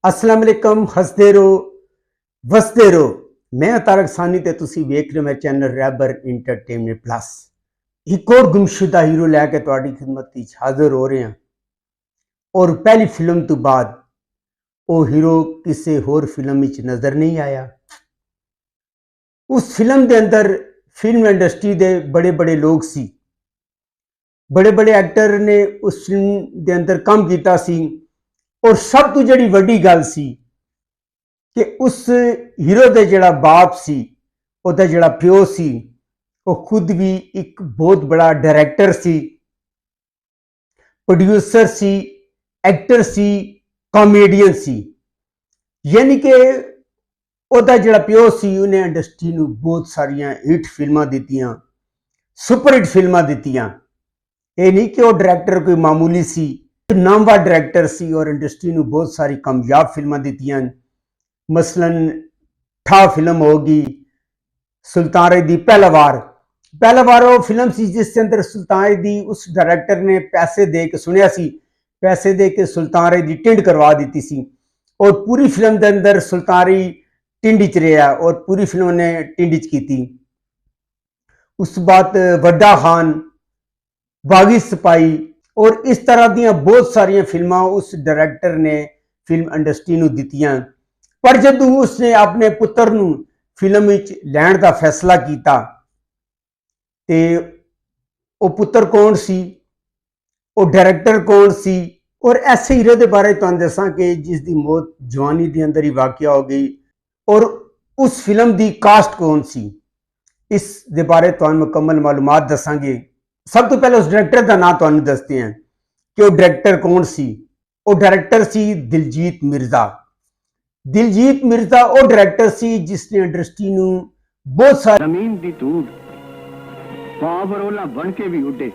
अस्सलाम वालेकुम, हसदे रहो वसदे रहो। मैं तारक सानी ते तुसी वेख रहे हो मेरा चैनल रैबर इंटरटेनमेंट प्लस। एक और गुमशुदा हीरो लैके तुहाडी खिदमत विच हाजिर हो रहे हैं और पहली फिल्म तो बाद वो हीरो किसी होर फिल्म विच नजर नहीं आया। उस फिल्म के अंदर फिल्म इंडस्ट्री के बड़े बड़े लोग सी, बड़े बड़े एक्टर ने उस फिल्म के अंदर काम किया सी और सब तो जिहड़ी वड्डी गल सी कि उस हीरो का जिहड़ा बाप सी, उहदा जिहड़ा प्यो सी, वो खुद भी एक बहुत बड़ा डायरैक्टर सी, प्रोड्यूसर सी, एक्टर सी, कॉमेडियन सी। यानी कि उहदा जिहड़ा प्यो सी उन्हें इंडस्ट्री नूं बहुत सारियां हिट फिल्मां दित्तियां, सुपर हिट फिल्मां दित्तियां। ये नहीं कि वो डायरैक्टर कोई मामूली सी, नामवर डायरैक्टर सी और इंडस्ट्री नूं बहुत सारी कामयाब फिल्मां दित्तियां। मसलन ठा फिल्म होगी, सुल्तान दी पहला वार वो फिल्म सी जिसके अंदर सुल्तान दी उस डायरैक्टर ने पैसे दे के सुनिया सी, पैसे दे के सुल्तान दी टिंड करवा दी सी और पूरी फिल्म के अंदर सुल्तान टिंड च रहा और पूरी फिल्म ने टिंड च की। उस बाद वड्डा खान, बागी सिपाही और इस तरह दियां बहुत सारिया फिल्मां उस डायरैक्टर ने फिल्म इंडस्ट्री नूं दित्तियां। पर जदों उसने अपने पुत्र नूं फिल्म विच लैण दा फैसला किया ते वो पुत्र कौन सी, वो डायरैक्टर कौन सी और ऐसे हीरो के बारे तुहानूं दसां कि जिसकी मौत जवानी के अंदर ही वाकिया हो गई और उस फिल्म की कास्ट कौन सी, इस दे बारे तुहानूं मुकम्मल मालूमात दसांगे। सब तो पहले उस डायरैक्टर का नाम तुहानूं दसते हैं कि वो डायरैक्टर कौन सी। वो डायरैक्टर सी दिलजीत मिर्जा। दिलजीत मिर्जा वो डायरैक्टर सी जिसने इंडस्ट्री नूं बहुत सारी जमीन दी दूर पावरोला बन के भी उड़े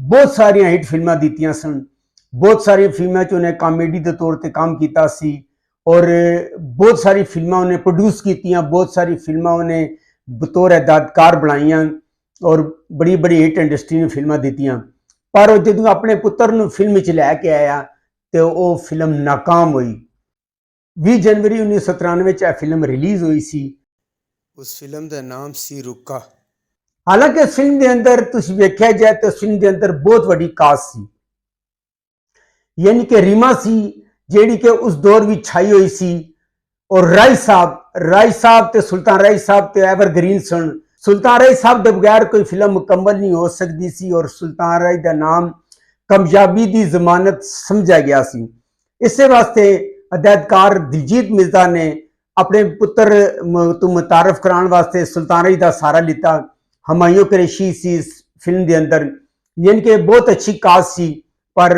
बहुत सारिया हिट फिल्मां दित्तियां सन। बहुत सारी फिल्मां च उन्हें कॉमेडी के तौर पर काम किया सी और बहुत सारी फिल्मां उन्हें प्रोड्यूस कीतियां, बहुत सारी फिल्मां उन्हें बतौर हिदायतकार बनाइयां और बड़ी बड़ी हिट इंडस्ट्री ने फिल्मां दित्तियां। पर जदों अपने पुत्र नूं फिल्म च लैके आया तो वो फिल्म नाकाम हुई। 20 जनवरी 1993 च फिल्म रिलीज हुई सी। उस फिल्म का नाम सी रुका। हालांकि फिल्म के अंदर तुसीं वेख्या जाए तो फिल्म के अंदर बहुत बड़ी कास्ट सी, यानी कि रीमा सी जिहड़ी कि उस दौर में छाई हुई सी और राय साहब ते सुल्तान राय साहब ते एवरग्रीन सन। सुल्तान राय साहब के बगैर कोई फिल्म मुकम्मल नहीं हो सकती सी और सुल्तान राय का नाम कामयाबी की जमानत समझा गया सी। इस वास्ते हिदायतकार दिलजीत मिर्जा ने अपने पुत्र तो मुतारफ कराने वास्ते सुल्तान राय का सहारा लिता। हुमायूं कुरैशी सी इस फिल्म के अंदर, यानी कि बहुत अच्छी कास्ट सी, पर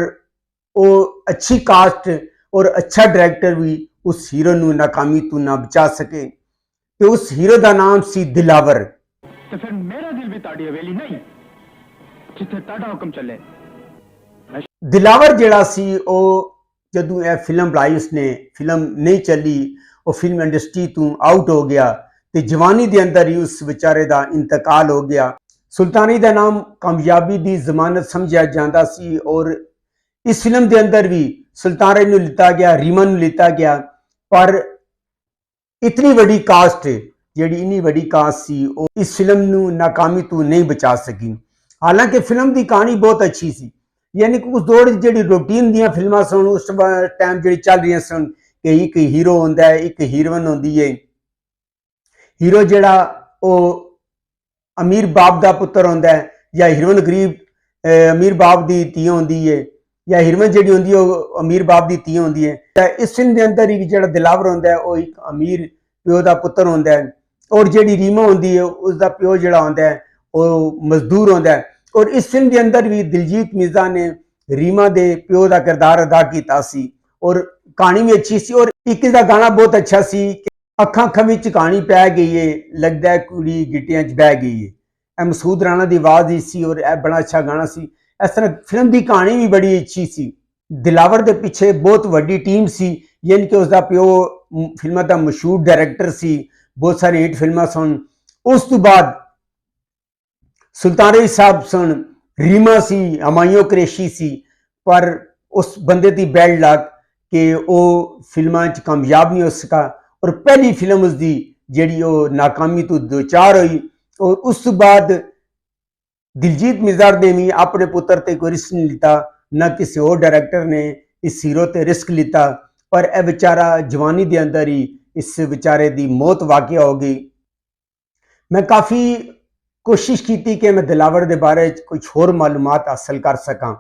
वो अच्छी कास्ट और अच्छा डायरैक्टर भी उस हीरो नूं नाकामी तो ना बचा सके। तो उस हीरो का नाम सी दिलावर। तो फिर मेरा दिल भी ताड़ी हवेली नहीं जिथे ताड़ा हुक्म चले। दिलावर जिहड़ा सी वो जदों यह फिल्म बनाई उसने फिल्म नहीं चली, वो फिल्म इंडस्ट्री तो आउट हो गया तो जवानी के अंदर ही उस बेचारे का इंतकाल हो गया। सुल्तानी का नाम कामयाबी की जमानत समझा जाता सी और इस फिल्म के अंदर भी सुल्तान राय नूं लिता गया, रीमा नूं लिता गया। पर इतनी बड़ी कास्ट जिहड़ी इन्नी बड़ी कास्ट सी वो इस फिल्म नूं नाकामी तो नहीं बचा सकी। हालांकि फिल्म की कहानी बहुत अच्छी सी, यानी कि उस दौर जी रूटीन दियां फिल्मां सन उस टाइम जी चल रही सन कि एक हीरो होंदा है, एक हीरोइन होंदी है। हीरो जिहड़ा वो अमीर बाप का पुत्र होंदा है या हीरोइन गरीब अमीर बाप की धी होंदी है या हीरोइन जिहड़ी होंदी है अमीर बाप की धी होंदी है। इस फिल्म के अंदर ही जिहड़ा दिलावर होंदा है वो एक अमीर प्यो का पुत्र होंदा है और जिहड़ी रीमा होंदी है उसका प्यो जिहड़ा होंदा है वो मजदूर होंदा है। और इस फिल्म के अंदर भी दिलजीत मिर्जा ने रीमा के प्यो का किरदार अदा किया सी और कहानी भी अच्छी सी और एक इसका गाना बहुत अच्छा सी कि अखां अखां विच कहानी पै गई है, लगदा है कुड़ी गिट्टियां च बह गई है। यह मसूद राणा की आवाज ही सी और यह बड़ा अच्छा गाना सी। इस तरह फिल्म की कहानी भी बड़ी अच्छी सी। दिलावर के पीछे बहुत वड्डी टीम सी, यानी कि उसका प्यो फिल्म का मशहूर डायरैक्टर सी, बहुत सारी हिट फिल्मां सन। उस तो बाद सुल्तान राय साहब सन, रीमा सी, हुमायूं कुरैशी सी, पर उस बंदे की बैड लक ਕਿ ਉਹ ਫਿਲਮਾਂ 'ਚ ਕਾਮਯਾਬ ਨਹੀਂ ਹੋ ਸਕਾ ਔਰ ਪਹਿਲੀ ਫਿਲਮ ਉਸਦੀ ਜਿਹੜੀ ਉਹ ਨਾਕਾਮੀ ਤੋਂ ਦੋ ਚਾਰ ਹੋਈ ਔਰ ਉਸ ਤੋਂ ਬਾਅਦ ਦਿਲਜੀਤ ਮਿਰਜ਼ਾ ਨੇ ਵੀ ਆਪਣੇ ਪੁੱਤਰ ਤੇ ਕੋਈ ਰਿਸਕ ਨਹੀਂ ਲਿੱਤਾ, ਨਾ ਕਿਸੇ ਹੋਰ ਡਾਇਰੈਕਟਰ ਨੇ ਇਸ ਹੀਰੋ ਤੇ ਰਿਸਕ ਲਿੱਤਾ, ਪਰ ਇਹ ਵਿਚਾਰਾ ਜਵਾਨੀ ਦੇ ਅੰਦਰ ਹੀ ਇਸ ਵਿਚਾਰੇ ਦੀ ਮੌਤ ਵਾਕਿਆ ਹੋ ਗਈ। ਮੈਂ ਕਾਫੀ ਕੋਸ਼ਿਸ਼ ਕੀਤੀ ਕਿ ਮੈਂ ਦਿਲਾਵਰ ਦੇ ਬਾਰੇ 'ਚ ਕੁਝ ਹੋਰ ਮਾਲੂਮਾਤ ਹਾਸਲ ਕਰ ਸਕਾਂ,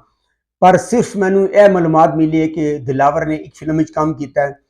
ਪਰ ਸਿਰਫ ਮੈਨੂੰ ਇਹ ਮਾਲੂਮਾਤ ਮਿਲੀ ਹੈ ਕਿ ਦਿਲਾਵਰ ਨੇ ਇੱਕ ਫਿਲਮ ਵਿੱਚ ਕੰਮ ਕੀਤਾ ਹੈ